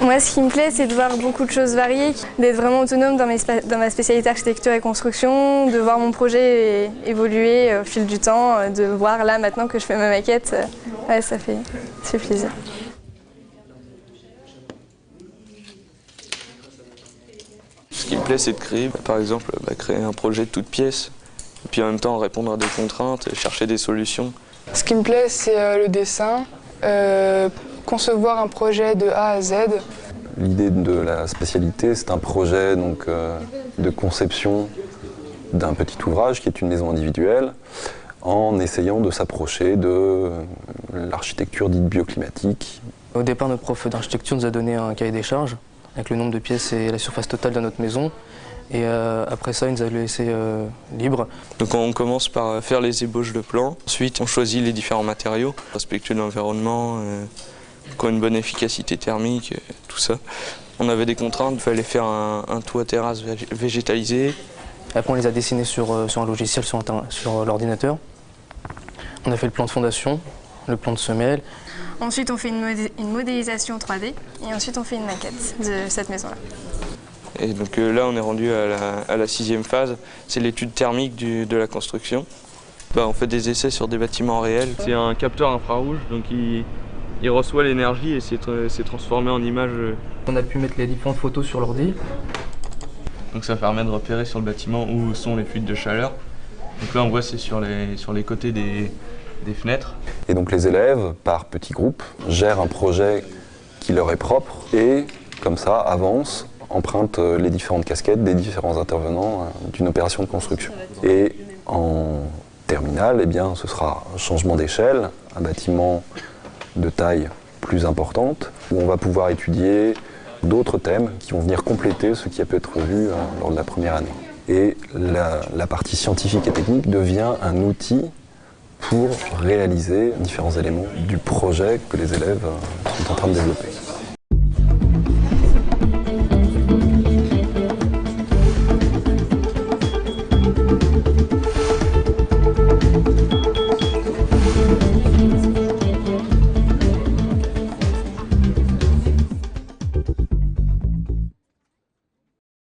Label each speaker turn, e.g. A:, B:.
A: Moi, ce qui me plaît, c'est de voir beaucoup de choses variées, d'être vraiment autonome dans ma spécialité architecture et construction, de voir mon projet évoluer au fil du temps, de voir là maintenant que je fais ma maquette, ouais, ça fait plaisir.
B: Ce qui me plaît, c'est de créer, par exemple, créer un projet de toute pièce, et puis en même temps répondre à des contraintes, chercher des solutions.
C: Ce qui me plaît, c'est le dessin, concevoir un projet de A à Z.
D: L'idée de la spécialité, c'est un projet donc, de conception d'un petit ouvrage qui est une maison individuelle, en essayant de s'approcher de l'architecture dite bioclimatique.
E: Au départ, notre prof d'architecture nous a donné un cahier des charges avec le nombre de pièces et la surface totale de notre maison. Et après ça, il nous a laissé libre.
B: Donc on commence par faire les ébauches de plans. Ensuite, on choisit les différents matériaux, respectueux de l'environnement, qui ont une bonne efficacité thermique, tout ça. On avait des contraintes, il fallait faire un toit terrasse végétalisé.
E: Après, on les a dessinés sur un logiciel, sur l'ordinateur. On a fait le plan de fondation, le plan de semelle.
A: Ensuite, on fait une modélisation 3D et ensuite on fait une maquette de cette maison-là.
B: Et donc là, on est rendu à la 6e phase, c'est l'étude thermique de la construction. On fait des essais sur des bâtiments réels. C'est un capteur infrarouge, donc il reçoit l'énergie et c'est transformé en image.
E: On a pu mettre les différentes photos sur l'ordi.
B: Donc ça permet de repérer sur le bâtiment où sont les fuites de chaleur. Donc là, on voit c'est sur les côtés des fenêtres.
D: Et donc les élèves, par petits groupes, gèrent un projet qui leur est propre et, comme ça, avancent, empruntent les différentes casquettes des différents intervenants d'une opération de construction. Et en terminale, eh bien, ce sera un changement d'échelle, un bâtiment de taille plus importante, où on va pouvoir étudier d'autres thèmes qui vont venir compléter ce qui a pu être vu lors de la première année. Et la partie scientifique et technique devient un outil pour réaliser différents éléments du projet que les élèves sont en train de développer.